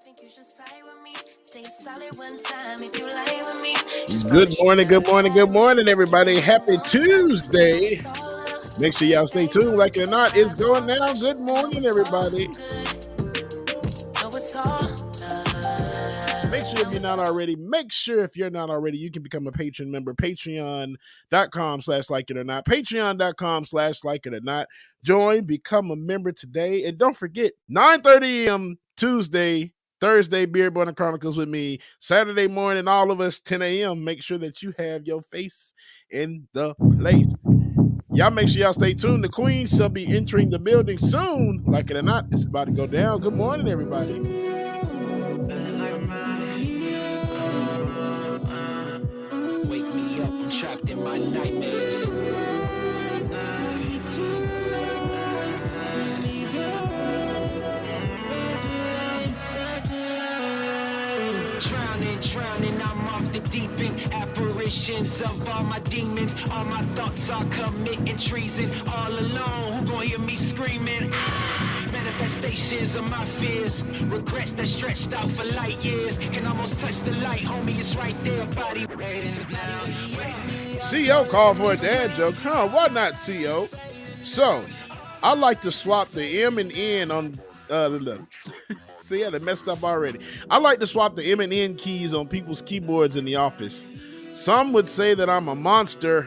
Good morning, everybody. Happy Tuesday. Make sure y'all stay tuned. Like it or not, it's going down. Good morning, everybody. Make sure if you're not already, you can become a patron member. Patreon.com/like it or not. Patreon.com/like it or not. Join, become a member today. And don't forget, 9:30 a.m. Tuesday, Thursday, Beer Born Chronicles with me. Saturday morning, all of us, 10 a.m. Make sure that you have your face in the place. Y'all make sure y'all stay tuned. The Queen shall be entering the building soon. Like it or not, it's about to go down. Good morning, everybody. Wake me up, I'm trapped in my nightmares. Drowning, I'm off the deep end. Apparitions of all my demons. All my thoughts are committing treason. All alone, who gon' hear me screaming? Manifestations of my fears. Regrets that stretched out for light years. Can almost touch the light, homie, it's right there, body. CO called for a dad joke. Why not, CO? So, I like to swap the M and N on See, I messed up already. I like to swap the M and N keys on people's keyboards in the office. Some would say that I'm a monster,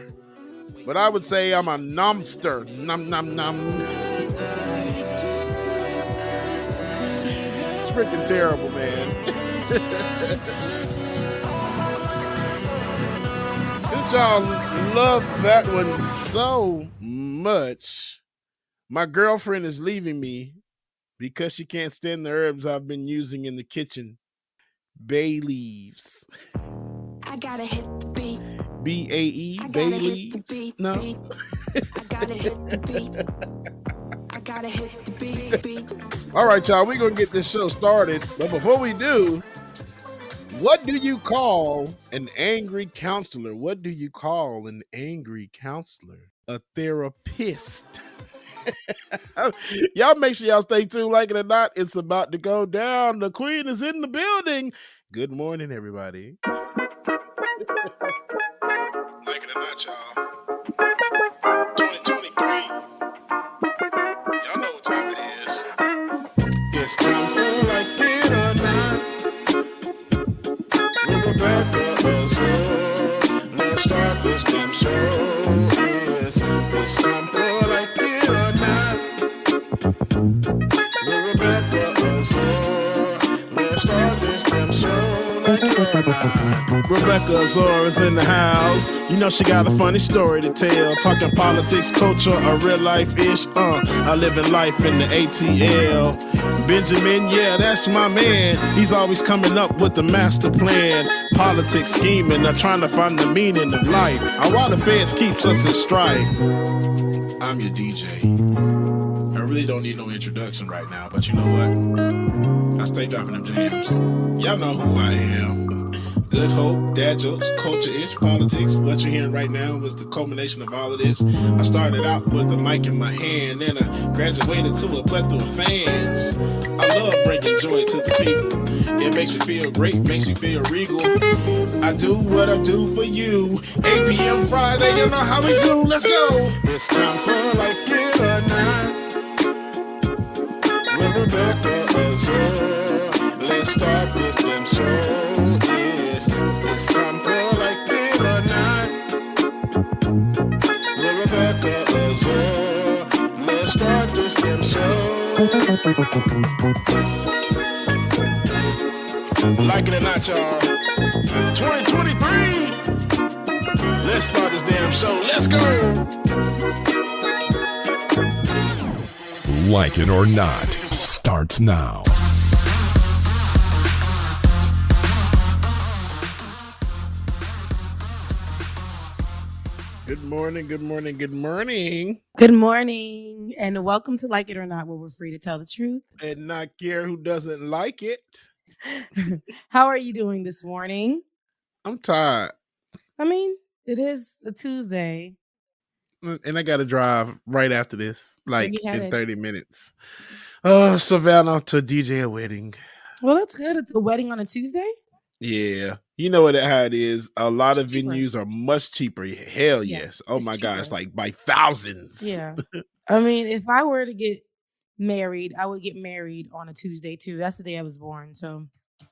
but I would say I'm a nomster. Nom nom nom. It's freaking terrible, man. Since y'all love that one so much, my girlfriend is leaving me because she can't stand the herbs I've been using in the kitchen. Bay leaves. I gotta hit the beat. B-A-E? Bay leaves? No. I gotta hit the beat. I gotta hit the beat. All right, y'all, we're going to get this show started. But before we do, what do you call an angry counselor? What do you call an angry counselor? A therapist. Y'all make sure y'all stay tuned. Like it or not, it's about to go down. The Queen is in the building. Good morning, everybody. Like it or not, y'all. 2023. Y'all know what time it is. It's time for Like It or Not. With RebeccaAzor. Let's start this damn show. It's time for Like It or Not. With RebeccaAzor. Let's start this damn show. Like it or not. RebeccaAzor is in the house. You know she got a funny story to tell. Talking politics, culture, or real life-ish. I live in life in the ATL. Benjamin, yeah, that's my man. He's always coming up with the master plan. Politics scheming, or trying to find the meaning of life. Or why the feds keeps us in strife. I'm your DJ. I really don't need no introduction right now, but you know what? I stay dropping them jams. Y'all know who I am. Good hope, dad jokes, culture-ish, politics. What you're hearing right now was the culmination of all of this. I started out with the mic in my hand, then I graduated to a plethora of fans. I love bringing joy to the people. It makes me feel great, makes me feel regal. I do what I do for you. 8 p.m. Friday, you know how we do. Let's go. It's time for Like It or Not. With RebeccaAzor. Let's start this damn show. It's time for Like It or Not. With RebeccaAzor. Let's start this damn show. Like it or not, y'all. 2023. Let's start this damn show. Let's go. Like It or Not starts now. Good morning, good morning, good morning. Good morning, and welcome to Like It or Not, where we're free to tell the truth and not care who doesn't like it. How are you doing this morning? I'm tired. I mean, it is a Tuesday. And I got to drive right after this, like in 30 minutes. Savannah to DJ a wedding. Well, that's good. It's a wedding on a Tuesday. Yeah. You know how it is. A lot It's of cheaper. venues are much cheaper. Hell Yeah, yes. Oh it's my gosh, cheaper. like by thousands. Yeah. I mean, if I were to get married, I would get married on a Tuesday too. That's the day I was born. So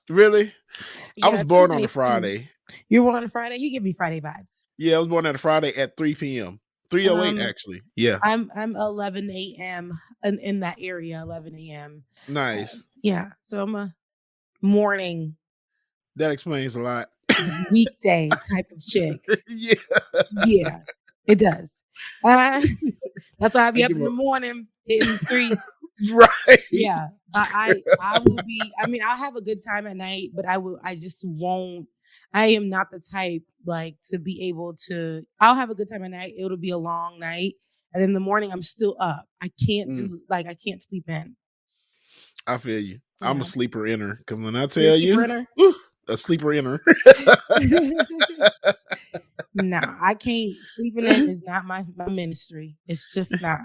Really? I yeah, was born on Tuesday a is cool. Friday. You're born on a Friday. You give me Friday vibes. Yeah, I was born on a Friday at 3 p.m. 3:08 Um, actually. Yeah. I'm 11 a.m. In that area. 11 a.m. Nice. Yeah. So I'm a morning That explains a lot. weekday type of chick. Yeah. Yeah, it does. Uh, that's why I I be up give in the a morning hitting the street. right. Yeah, I will be. I mean, I'll have a good time at night, but I just won't. I am not the type like to be able to. I'll have a good time at night. It'll be a long night, and in the morning I'm still up. I can't Mm, do like I can't sleep in. I feel you. I'm a Yeah, sleeper inner. Cause when I you're a tell sleeper you, inner. whew, a sleeper inner. Nah, I can't. Sleeping in is not my ministry. It's just not.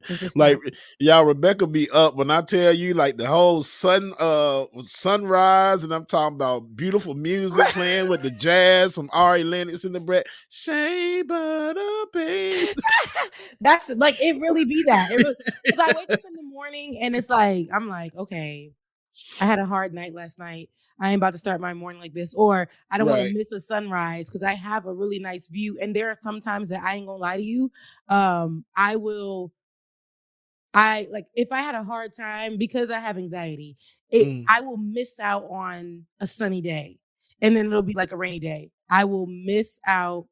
It's just Like not. y'all, Rebecca be up when I tell you like the whole sunrise, and I'm talking about beautiful music playing with the jazz, some Ari Lennox in the bread. Shea butter, babe. That's like it really be that. It really because I wake up in the morning and it's like I'm like, okay, I had a hard night last night. I ain't about to start my morning like this, or I don't want to Right. miss a sunrise because I have a really nice view. And there are some times that I ain't gonna lie to you. I will I like if I had a hard time because I have anxiety, Mm. I will miss out on a sunny day. And then it'll be like a rainy day. I will miss out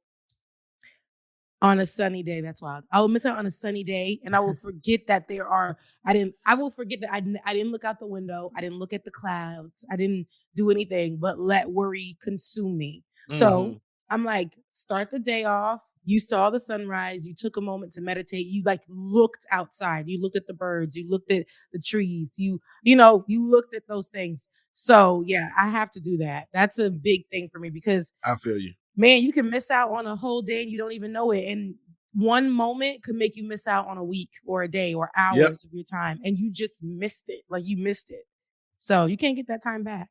on a sunny day. That's wild. I will miss out on a sunny day, and I will forget that there are. I will forget that I didn't look out the window. I didn't look at the clouds. I didn't do anything but let worry consume me. So Hmm. I'm like, start the day off. You saw the sunrise. You took a moment to meditate. You like looked outside. You looked at the birds. You looked at the trees. You looked at those things. So yeah, I have to do that. That's a big thing for me because I feel you. man, you can miss out on a whole day and you don't even know it. And one moment could make you miss out on a week or a day or Yep. hours of your time. And you just missed it. Like you missed it. So you can't get that time back.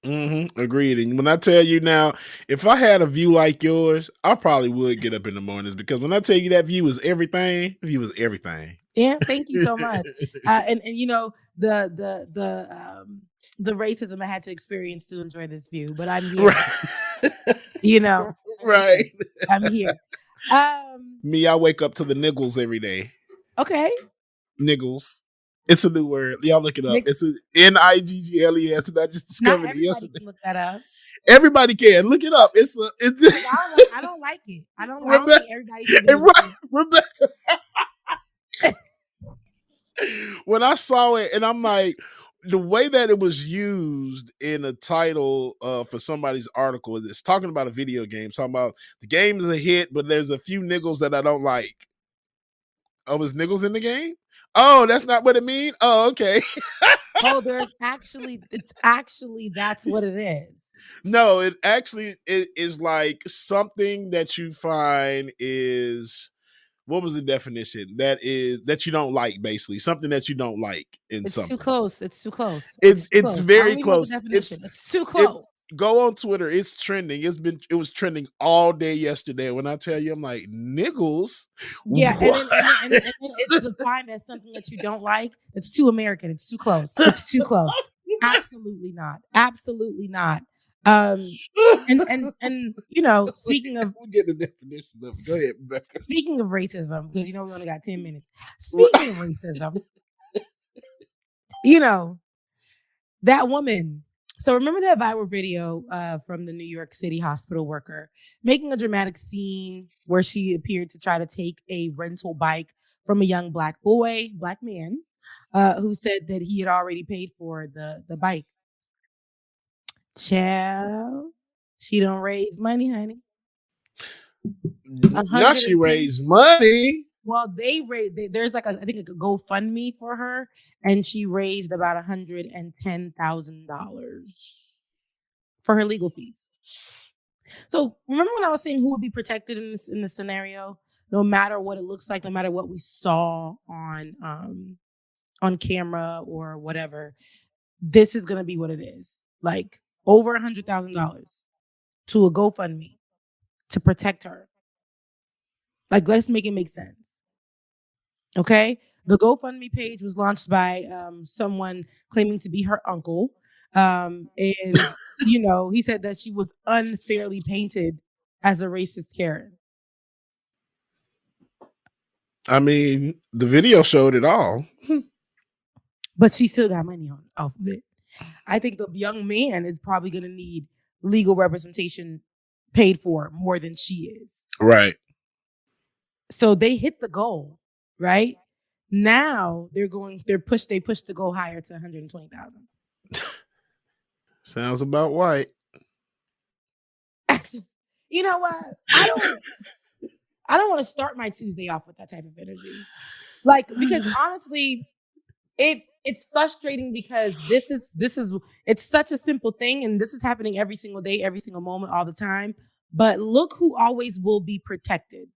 Agreed. And when I tell you now, if I had a view like yours, I probably would get up in the mornings because when I tell you that view is everything, view is everything. Yeah, thank you so much. And the racism I had to experience to enjoy this view, but I'm here. Right. I'm Right. here. I'm here. Um, Me, I wake up to the niggles every day. okay. Niggles. It's a new word. Y'all look it up. Nick, It's a Niggles, and I just not discovered it everybody yesterday. can look that up. Everybody can look it up. It's 'Cause I don't like it. I don't Rebecca. think everybody should be able Right, to. Rebecca. When I saw it, and I'm like, the way that it was used in a title for somebody's article is it's talking about a video game, talking about the game is a hit, but there's a few niggles that I don't like. Oh, is niggles in the game? Oh, that's not what it means. Oh, okay. Oh, it's actually that's what it is. No, it is like something that you find is what was the definition? That you don't like, basically. Something that you don't like in It's too something. close. It's too close. It's too It's close. I very don't even know the close. definition. It's too It close. go on Twitter. It's trending. It was trending all day yesterday. When I tell you, I'm like, niggles? Yeah, and What? then it's defined as something that you don't like. It's too American. It's too close. It's too close. Absolutely not. Absolutely not. Um, and speaking of we get the definition of it. Go ahead, Becca. speaking of racism, because we only got 10 minutes. Right. Speaking of racism, you know, that woman. So remember that viral video from the New York City hospital worker making a dramatic scene where she appeared to try to take a rental bike from a young black man, who said that he had already paid for the bike. Child, she don't raise money, honey. Now she 110. raised money. Well, there's like I think a GoFundMe for her, and she raised about $110,000 for her legal fees. So remember when I was saying who would be protected in this scenario, no matter what it looks like, no matter what we saw on camera or whatever. this is going to be what it is. Like over $100,000 to a GoFundMe to protect her. Like, let's make it make sense. Okay. The GoFundMe page was launched by someone claiming to be her uncle. And, he said that she was unfairly painted as a racist Karen. I mean, the video showed it all. But she still got money off of it. I think the young man is probably going to need legal representation paid for more than she is. Right. So they hit the goal, right? Now they push to go higher to 120,000. Sounds about white. You know what? I don't want to start my Tuesday off with that type of energy. Like, because honestly, it's frustrating because it's such a simple thing, and this is happening every single day, every single moment, all the time. But look who always will be protected.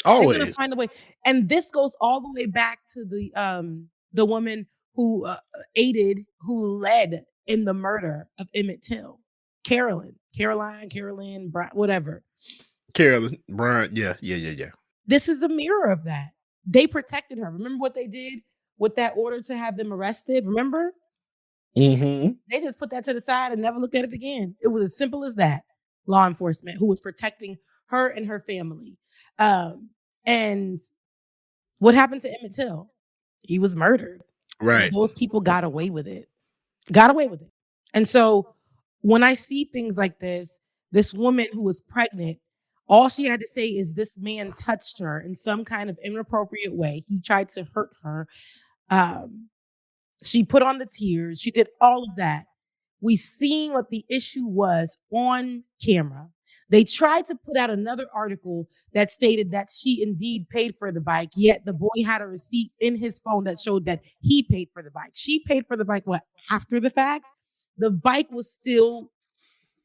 Always. They're gonna find a way. And this goes all the way back to the woman who led in the murder of Emmett Till. Caroline, whatever. Carolyn Bryant, yeah. This is the mirror of that. They protected her. Remember what they did with that order to have them arrested? Remember? Mm-hmm. They just put that to the side and never looked at it again. It was as simple as that. Law enforcement who was protecting her and her family. And what happened to Emmett Till? He was murdered. Right. Those people got away with it. And so when I see things like this woman who was pregnant, all she had to say is this man touched her in some kind of inappropriate way. He tried to hurt her. She put on the tears. She did all of that. We seen what the issue was on camera. They tried to put out another article that stated that she indeed paid for the bike, yet the boy had a receipt in his phone that showed that he paid for the bike. She paid for the bike, after the fact? The bike was still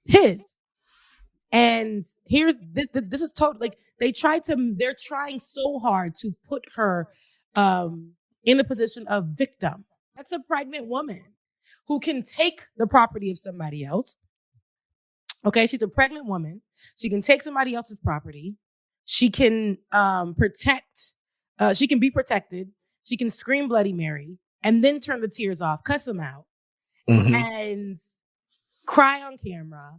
his. And here's this is total, like, they're trying so hard to put her in the position of victim. That's a pregnant woman who can take the property of somebody else. Okay, she's a pregnant woman. She can take somebody else's property. She can protect. She can be protected. She can scream Bloody Mary and then turn the tears off, cuss them out, and cry on camera.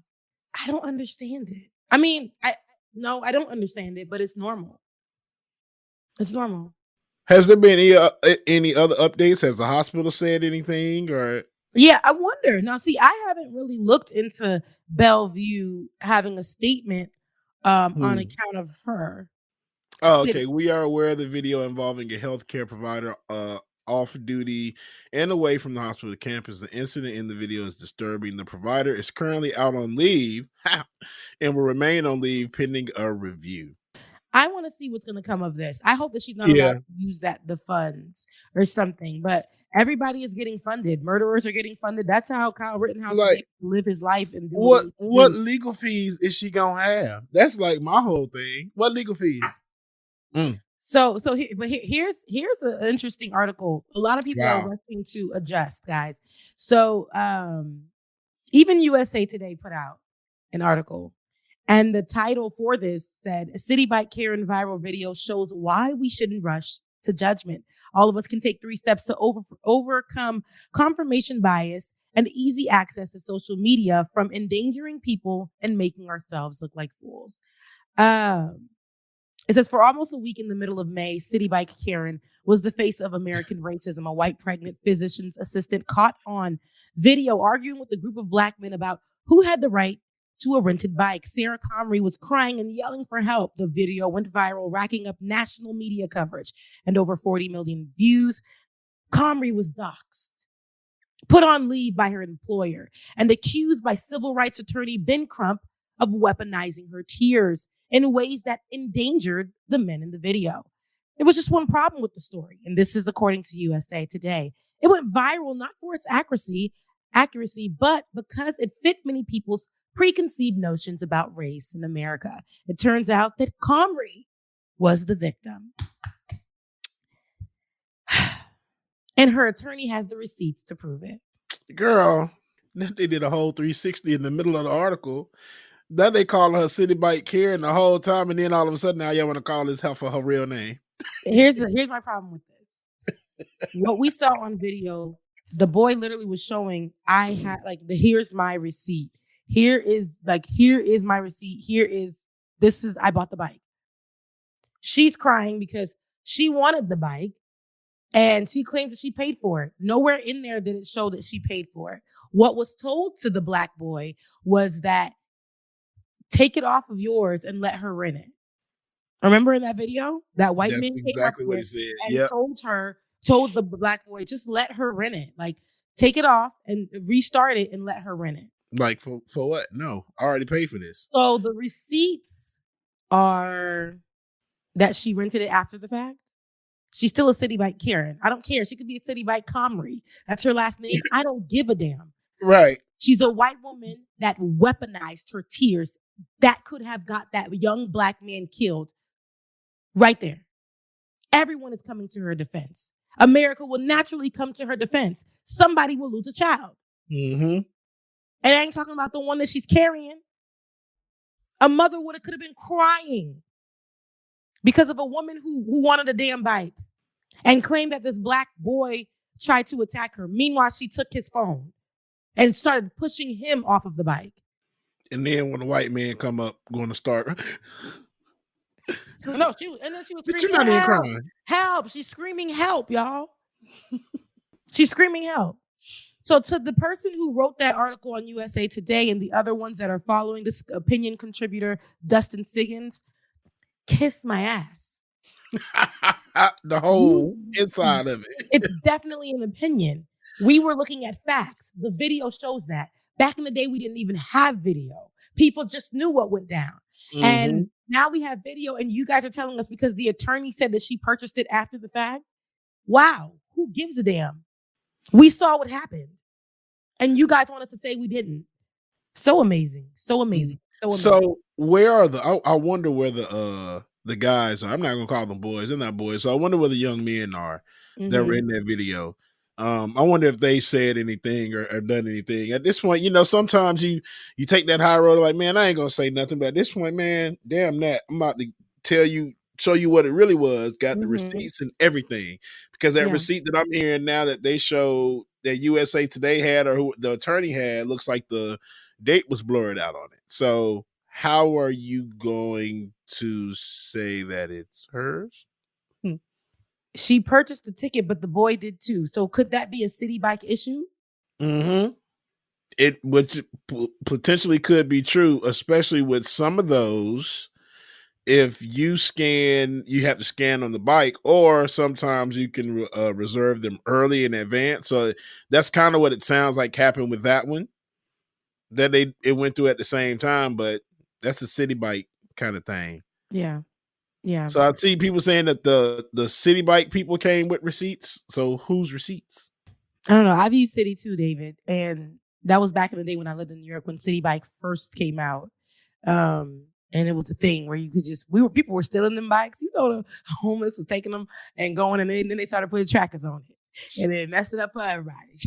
I don't understand it. I mean, I don't understand it, but it's normal. It's normal. Has there been any other updates? Has the hospital said anything? Or yeah, I wonder. Now, see, I haven't really looked into Bellevue having a statement on account of her. Oh, okay. We are aware of the video involving a healthcare provider off duty and away from the hospital campus. The incident in the video is disturbing. The provider is currently out on leave and will remain on leave pending a review. I want to see what's going to come of this. I hope that she's not allowed to use the funds or something, but everybody is getting funded. Murderers are getting funded. That's how Kyle Rittenhouse is able to live his life. And what legal fees is she going to have? That's like my whole thing. What legal fees? So here's an interesting article. A lot of people are rushing to adjust, guys. So even USA Today put out an article, and the title for this said, "Citibike Karen viral video shows why we shouldn't rush to judgment. All of us can take 3 steps to overcome confirmation bias and easy access to social media from endangering people and making ourselves look like fools." It says, for almost a week in the middle of May, Citibike Karen was the face of American racism. A white pregnant physician's assistant caught on video arguing with a group of Black men about who had the right to a rented bike. Sarah Comrie was crying and yelling for help. The video went viral, racking up national media coverage and over 40 million views. Comrie was doxxed, put on leave by her employer, and accused by civil rights attorney Ben Crump of weaponizing her tears in ways that endangered the men in the video. There was just one problem with the story, and this is according to USA Today. It went viral not for its accuracy, but because it fit many people's preconceived notions about race in America. It turns out that Comrie was the victim. And her attorney has the receipts to prove it. Girl, they did a whole 360 in the middle of the article. Then they call her Citibike Karen the whole time, and then all of a sudden now y'all want to call this heifer her real name. Here's my problem with this. What we saw on video, the boy literally was showing, I had like here's my receipt. Here is my receipt. I bought the bike. She's crying because she wanted the bike and she claimed that she paid for it. Nowhere in there did it show that she paid for it. What was told to the black boy was that take it off of yours and let her rent it. Remember in that video? That white That's man came exactly up what with he said. and Yep. told the black boy, just let her rent it. Like, take it off and restart it and let her rent it. Like, for what? No, I already paid for this. So the receipts are that she rented it after the fact. She's still a Citibike Karen. I don't care. She could be a Citibike Comrie. That's her last name. I don't give a damn. Right. She's a white woman that weaponized her tears that could have got that young black man killed right there. Everyone is coming to her defense. America will naturally come to her defense. Somebody will lose a child. Mm-hmm. And I ain't talking about the one that she's carrying. A mother could have been crying because of a woman who wanted a damn bike and claimed that this black boy tried to attack her. Meanwhile, she took his phone and started pushing him off of the bike. And then when the white man come up, going to start. No, she was screaming, but you're not even crying. Help. She's screaming help, y'all. She's screaming help. So to the person who wrote that article on USA Today and the other ones that are following, this opinion contributor, Dustin Siggins, kiss my ass. The whole inside of it. It's definitely an opinion. We were looking at facts. The video shows that. Back in the day, we didn't even have video. People just knew what went down. Mm-hmm. And now we have video, and you guys are telling us because the attorney said that she purchased it after the fact. Wow. Who gives a damn? We saw what happened. And you guys want us to say we didn't. So amazing. So amazing. So amazing. So where are I wonder where the guys are. I'm not gonna call them boys. They're not boys. So I wonder where the young men are that were in that video. I wonder if they said anything or done anything. At this point, sometimes you take that high road like, man, I ain't gonna say nothing. But at this point, man, damn that. I'm about to show you what it really was. Got the receipts and everything. Because that receipt that I'm hearing now that they showed that USA Today had or who the attorney had looks like the date was blurred out on it. So how are you going to say that it's hers? She purchased the ticket, but the boy did too. So could that be a Citibike issue? Mm-hmm. Which potentially could be true, especially with some of those. If you scan, you have to scan on the bike, or sometimes you can reserve them early in advance. So that's kind of what it sounds like happened with that one. That it went through at the same time, but that's a Citibike kind of thing. Yeah. Yeah. So I see people saying that the Citibike people came with receipts. So whose receipts? I don't know. I've used Citi too, David. And that was back in the day when I lived in New York when Citibike first came out. And it was a thing where you could people were stealing them bikes. The homeless was taking them and going, and then they started putting trackers on it and then messing up for everybody.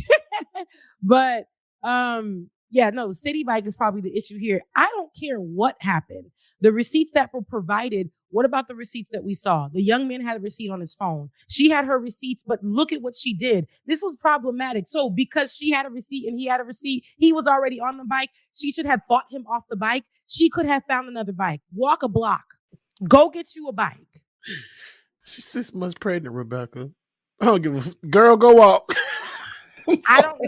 But Citibike is probably the issue here. I don't care what happened. The receipts that were provided, what about the receipts that we saw? The young man had a receipt on his phone. She had her receipts, but look at what she did. This was problematic. So because she had a receipt and he had a receipt, he was already on the bike. She should have fought him off the bike. She could have found another bike. Walk a block. Go get you a bike. She's 6 months pregnant, Rebecca. I don't give a girl. Go walk. I don't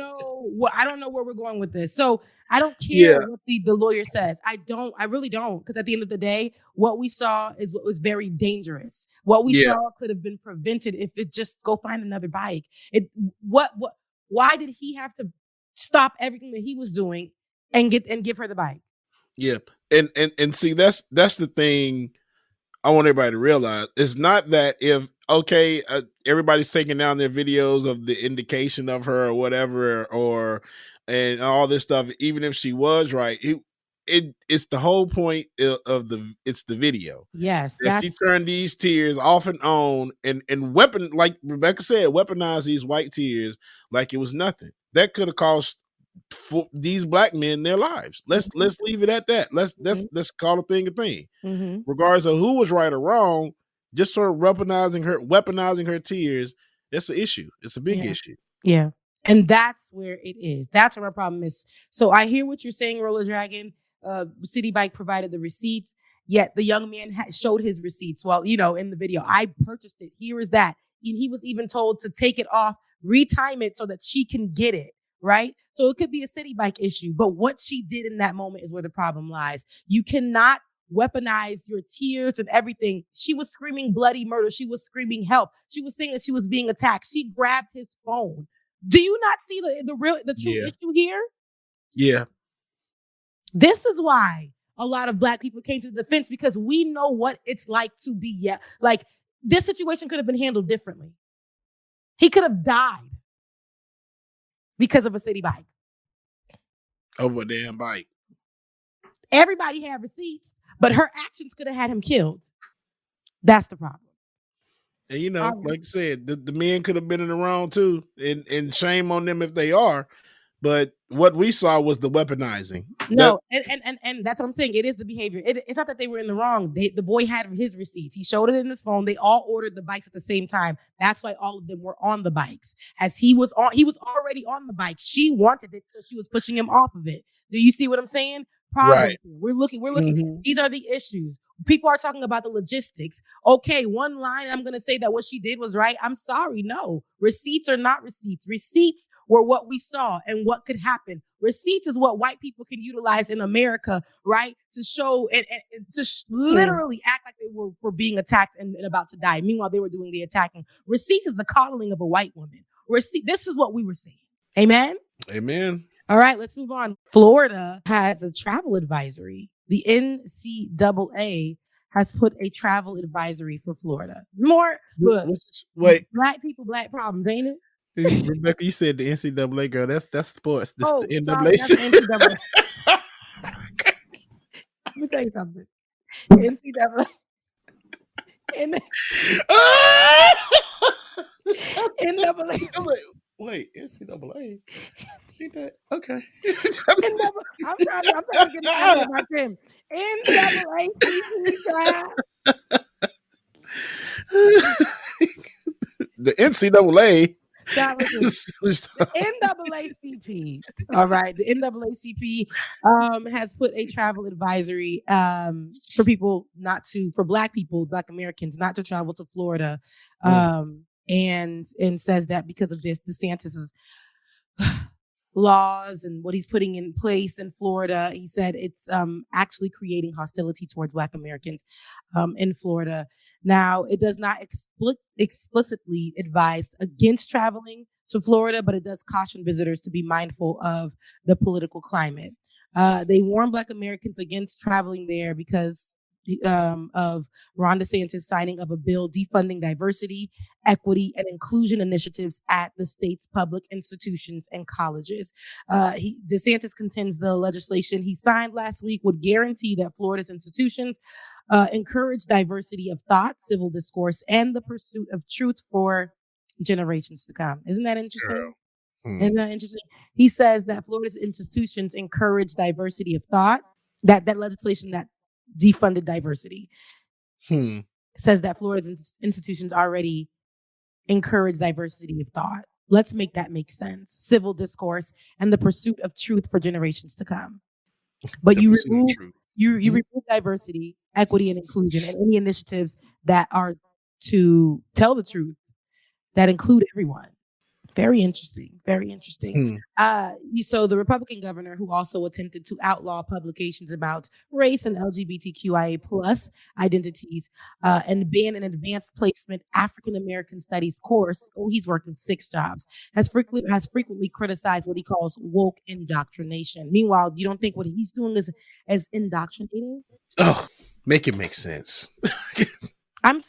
know where we're going with this. So I don't care what the lawyer says. I really don't. Because at the end of the day, what we saw was very dangerous. What we saw could have been prevented if it just go find another bike. Why did he have to stop everything that he was doing and give her the bike? Yeah. And see, that's the thing I want everybody to realize. It's not that if everybody's taking down their videos of the indication of her or whatever, and all this stuff, even if she was right, it's the whole point of it's the video. Yes. That she turned these tears off and on and like Rebecca said, weaponize these white tears like it was nothing. that could have cost these black men their lives. Let's leave it at that. Let's call a thing a thing. Regardless of who was right or wrong, just sort of weaponizing her tears. It's an issue. It's a big issue. Yeah. And that's where it is. That's where my problem is. So I hear what you're saying, Roller Dragon. Citibike provided the receipts, yet the young man showed his receipts. Well, in the video, I purchased it. Here is that. And he was even told to take it off, retime it so that she can get it, right? So it could be a Citibike issue. But what she did in that moment is where the problem lies. You cannot weaponize your tears and everything. She was screaming bloody murder. She was screaming help. She was saying that she was being attacked. She grabbed his phone. Do you not see the true issue here? Yeah. This is why a lot of black people came to the defense, because we know what it's like to be, like this situation could have been handled differently. He could have died because of a Citibike. Over a damn bike. Everybody had receipts, but her actions could have had him killed. That's the problem. And like I said, the men could have been in the wrong too. And shame on them if they are. But what we saw was the weaponizing. No, and that's what I'm saying. It is the behavior. It's not that they were in the wrong. The boy had his receipts. He showed it in his phone. They all ordered the bikes at the same time. That's why all of them were on the bikes. As he was already on the bike. She wanted it, so she was pushing him off of it. Do you see what I'm saying? Right. We're looking. These are the issues. People are talking about the logistics. Okay, one line, I'm going to say that what she did was right. I'm sorry. No, receipts are not receipts. Receipts were what we saw and what could happen. Receipts is what white people can utilize in America, right? To show and literally act like they were being attacked and about to die. Meanwhile, they were doing the attacking. Receipts is the coddling of a white woman. This is what we were seeing. Amen? Amen. All right, let's move on. Florida has a travel advisory. The NCAA has put a travel advisory for Florida. Wait. Black people, black problems, ain't it? Rebecca, you said the NCAA, girl. That's sports. This the NAACP. Sorry, that's NCAA. Let me tell you something. NCAA. NCAA. Wait, NCAA. Ain't that okay? I'm trying to get out of him. NAACP. The NCAA. The NAACP. All right. The NAACP has put a travel advisory for Black people, Black Americans, not to travel to Florida. And says that because of this, DeSantis' laws and what he's putting in place in Florida, he said it's actually creating hostility towards Black Americans in Florida. Now, it does not explicitly advise against traveling to Florida, but it does caution visitors to be mindful of the political climate. They warn Black Americans against traveling there because of Ron DeSantis signing of a bill defunding diversity, equity, and inclusion initiatives at the state's public institutions and colleges. DeSantis contends the legislation he signed last week would guarantee that Florida's institutions encourage diversity of thought, civil discourse, and the pursuit of truth for generations to come. Isn't that interesting? Isn't that interesting? He says that Florida's institutions encourage diversity of thought. That legislation that defunded diversity says that Florida's institutions already encourage diversity of thought. Let's make that make sense. Civil discourse and the pursuit of truth for generations to come. But you remove diversity, equity, and inclusion, and any initiatives that are to tell the truth that include everyone. Very interesting. Very interesting. So the Republican governor, who also attempted to outlaw publications about race and LGBTQIA plus identities and ban an advanced placement African American studies course, he's working 6 jobs, has frequently criticized what he calls woke indoctrination. Meanwhile, you don't think what he's doing is as indoctrinating? Oh, make it make sense. I'm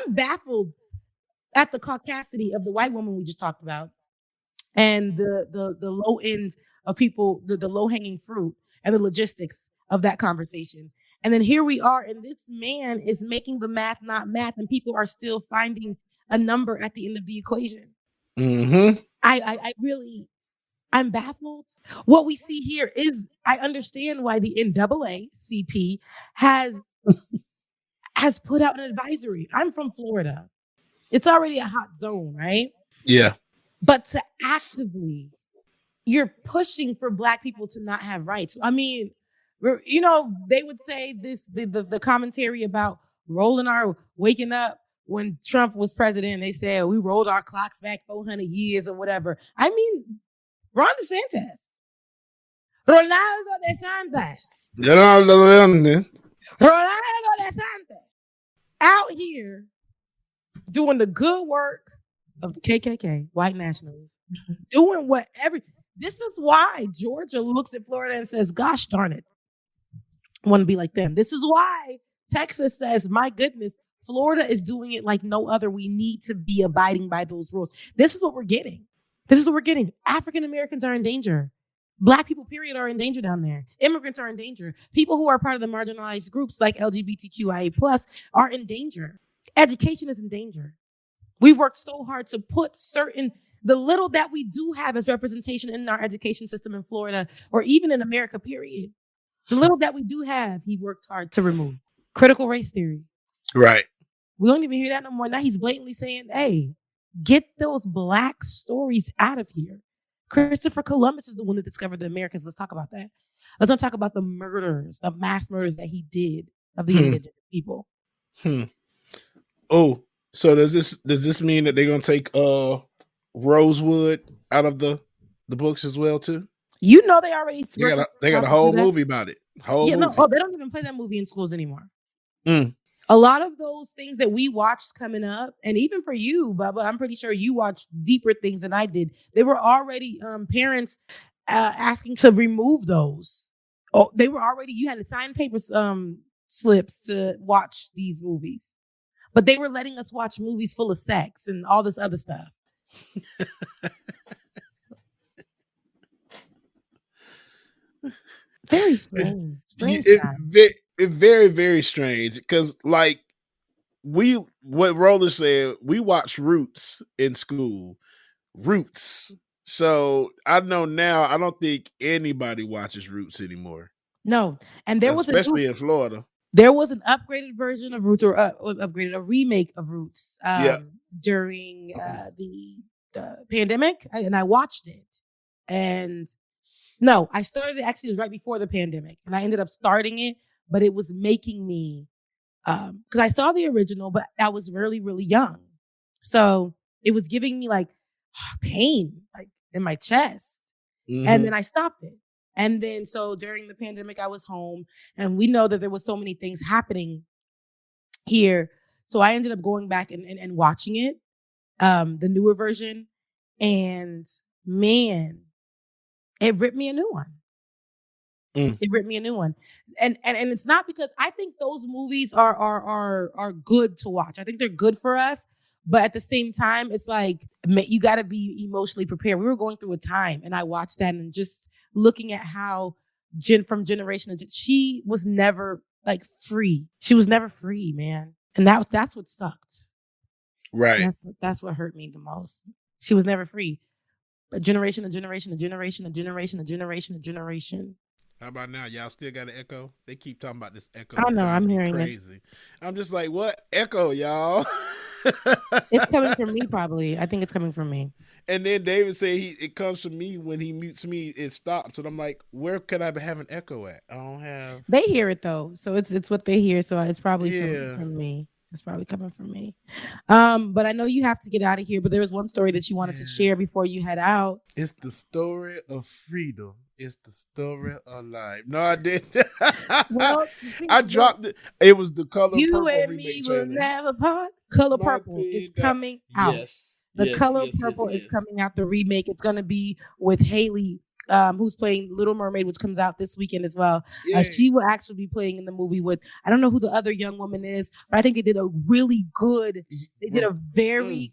baffled at the caucasity of the white woman we just talked about, and the low end of people, the low hanging fruit, and the logistics of that conversation. And then here we are, and this man is making the math not math, and people are still finding a number at the end of the equation. Mm-hmm. I'm baffled. What we see here is, I understand why the NAACP has put out an advisory. I'm from Florida. It's already a hot zone, right? Yeah. But to actively, you're pushing for Black people to not have rights. I mean, they would say the commentary about waking up when Trump was president. They said we rolled our clocks back 400 years or whatever. I mean, Ron DeSantis, Ronaldo DeSantis, Yeah. Ronaldo DeSantis, out here doing the good work of the KKK, white nationalists, doing whatever. This is why Georgia looks at Florida and says, gosh darn it, I want to be like them. This is why Texas says, my goodness, Florida is doing it like no other. We need to be abiding by those rules. This is what we're getting. African Americans are in danger. Black people, period, are in danger down there. Immigrants are in danger. People who are part of the marginalized groups like LGBTQIA+ are in danger. Education is in danger. We've worked so hard to put the little that we do have as representation in our education system in Florida, or even in America, period. The little that we do have, he worked hard to remove. Critical race theory. Right. We don't even hear that no more. Now he's blatantly saying, hey, get those Black stories out of here. Christopher Columbus is the one that discovered the Americans. Let's talk about that. Let's not talk about the murders, the mass murders that he did of the indigenous people. Oh, so does this mean that they're gonna take Rosewood out of the books as well too? You know, they already they got a whole movie about it. Movie. No, they don't even play that movie in schools anymore. A lot of those things that we watched coming up, and even for you, Bubba, I'm pretty sure you watched deeper things than I did. They were already parents asking to remove those. Oh, they were already. You had to sign paper slips to watch these movies, but they were letting us watch movies full of sex and all this other stuff. Very strange. It's very, very strange because, like, what Roller said, we watch Roots in school. Roots. So I know now, I don't think anybody watches Roots anymore. No, and there was especially in Florida. There was an upgraded version of Roots, or a remake of Roots during the pandemic, and I watched it. And no, I started it, actually, it was right before the pandemic, and I ended up starting it, but it was making me, because I saw the original, but I was really, really young. So it was giving me like pain, like in my chest. Mm-hmm. And then I stopped it. And then, so during the pandemic, I was home, and we know that there was so many things happening here. So I ended up going back and watching it, the newer version. And man, it ripped me a new one. It ripped me a new one. And it's not because I think those movies are good to watch. I think they're good for us. But at the same time, it's like, you got to be emotionally prepared. We were going through a time, and I watched that, and just looking at how from generation to she was never like free. She was never free, man. And that's what sucked. Right. That's what hurt me the most. She was never free. But generation to generation to generation to generation to generation to generation. How about now? Y'all still got an echo? They keep talking about this echo. I know, I'm hearing crazy. It. I'm just like, what echo, y'all? It's coming from me, probably. I think it's coming from me. And then David said it comes from me when he mutes me, it stops. And I'm like, where could I have an echo at? I don't have. They hear it though, so it's what they hear. So it's probably coming from me. It's probably coming from me. But I know you have to get out of here. But there was one story that you wanted to share before you head out. It's the story of freedom. It's the story of life. No, I didn't. Well, I dropped it. It was the Color you Purple and me will never part. Color Purple is coming out. Yes. The Color Purple is coming out. The remake. It's going to be with Haley, who's playing Little Mermaid, which comes out this weekend as well. She will actually be playing in the movie with, I don't know who the other young woman is, but I think they did a very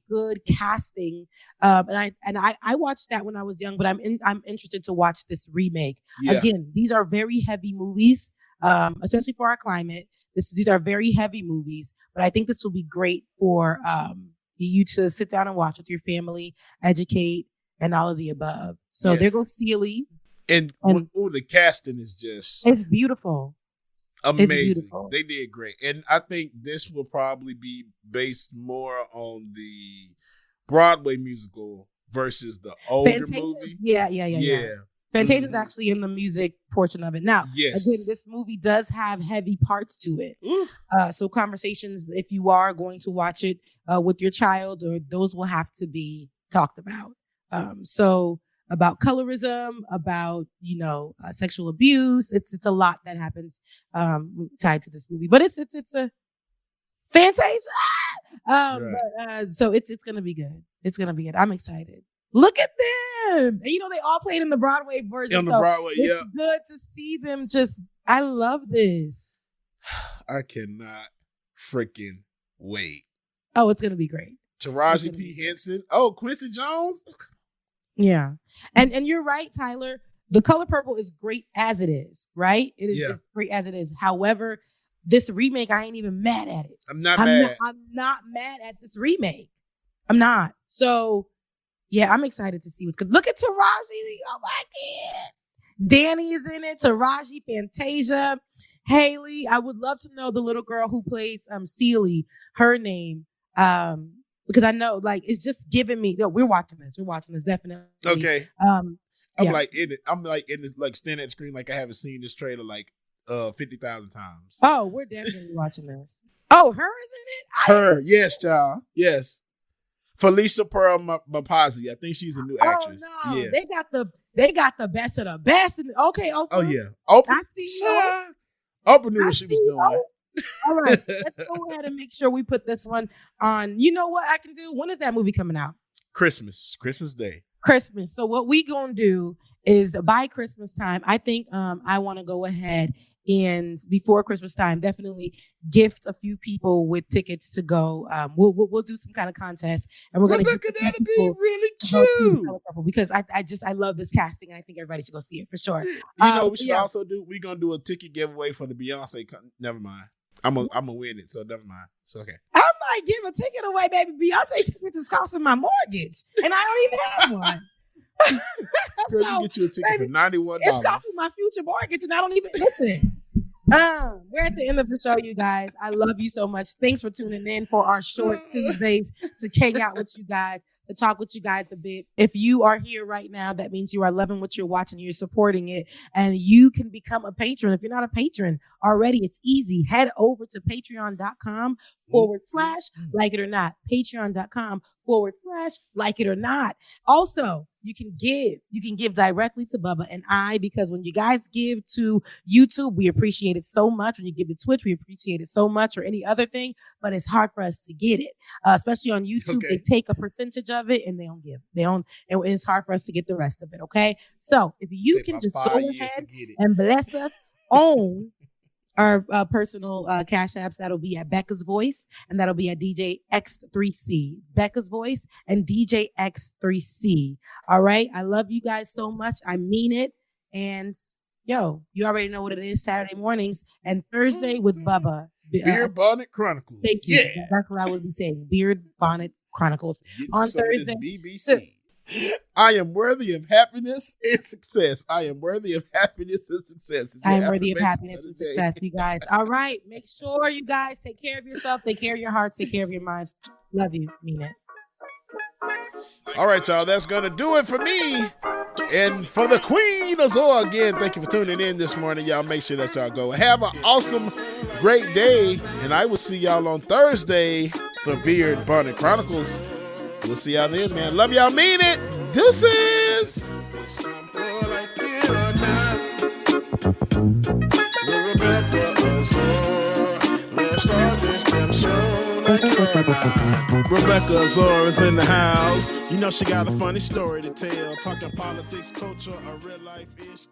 good casting. And I watched that when I was young, but I'm interested to watch this remake. Yeah. Again, these are very heavy movies, especially for our climate. These are very heavy movies, but I think this will be great for you to sit down and watch with your family, educate, and all of the above. So there goes Celie. And the casting is just... It's beautiful. Amazing. It's beautiful. They did great. And I think this will probably be based more on the Broadway musical versus the older movie. Yeah. Fantasia is actually in the music portion of it. Now, again, this movie does have heavy parts to it. So conversations, if you are going to watch it with your child, or those will have to be talked about. So about colorism, about, sexual abuse. It's a lot that happens tied to this movie. But it's a Fantasia. So it's gonna be good. It's gonna be good. I'm excited. Look at them. And they all played in the Broadway version. On the Broadway, it's good to see them I love this. I cannot freaking wait. Oh, it's gonna be great. Taraji P. Henson. Oh, Quincy Jones. Yeah. And you're right, Tyler. The Color Purple is great as it is, right? It is it's great as it is. However, this remake, I ain't even mad at it. I'm not mad. I'm not mad at this remake. I'm not. So, yeah, I'm excited to see what's good. Look at Taraji. Oh, my God. Danny is in it. Taraji, Fantasia, Haley. I would love to know the little girl who plays Celie, her name. Because I know, it's just giving me. No, we're watching this. We're watching this definitely. Okay. I'm in it. I'm in this, standing at the screen like I haven't seen this trailer 50,000 times. Oh, we're definitely watching this. Oh, her is in it. Her, yes, child, yes. Felicia Pearl Mapazzi. I think she's a new actress. Oh no, yeah. They got the best of the best. Okay, Oprah. Oh yeah, Oprah. I see you. Oprah knew what she was doing. All right, let's go ahead and make sure we put this one on. You know what I can do? When is that movie coming out? Christmas Day. Christmas. So what we gonna do is by Christmas time, I think I want to go ahead and before Christmas time, definitely gift a few people with tickets to go. We'll do some kind of contest, and we're gonna. That'd be really cute. Because I love this casting, and I think everybody should go see it for sure. We should also do. We're gonna do a ticket giveaway for the Beyonce. Never mind. I'm gonna win it, so never mind. It's okay. I might give a ticket away, baby. Beyonce tickets is costing my mortgage, and I don't even have one. Girl, you get you a ticket for $91. It's costing my future mortgage, and I don't even listen. We're at the end of the show, you guys. I love you so much. Thanks for tuning in for our short Tuesdays to hang out with you guys, to talk with you guys a bit. If you are here right now, that means you are loving what you're watching, you're supporting it, and you can become a patron. If you're not a patron already, it's easy. Head over to patreon.com / like it or not. Patreon.com / like it or not. Also, you can give directly to Bubba and I, because when you guys give to YouTube, we appreciate it so much. When you give to Twitch, we appreciate it so much, or any other thing, but it's hard for us to get it. Especially on YouTube, They take a percentage of it and they don't give. And it's hard for us to get the rest of it. Okay. So if you can just go ahead and bless us on our personal cash apps, that'll be at Becca's Voice, and that'll be at DJ X3C. Becca's Voice and DJ X3C. All right. I love you guys so much. I mean it. And you already know what it is. Saturday mornings and Thursday with Bubba. Beard Bonnet Chronicles. Thank you. Yeah. That's what I would be saying. Beard Bonnet Chronicles on Thursday. BBC. I am worthy of happiness and success. I am worthy of happiness and success. I am worthy of happiness and success, you guys. All right. Make sure you guys take care of yourself, take care of your hearts, take care of your minds. Love you. Mean it. All right, y'all. That's going to do it for me. And for the Queen Azor, again, thank you for tuning in this morning. Y'all make sure that y'all go. Have an awesome, great day. And I will see y'all on Thursday for Beard Bonnet Chronicles. We'll see y'all then, man. Love y'all, mean it. Deuces. RebeccaAzor is in the house. She got a funny story to tell. Talking politics, culture, or real life ish.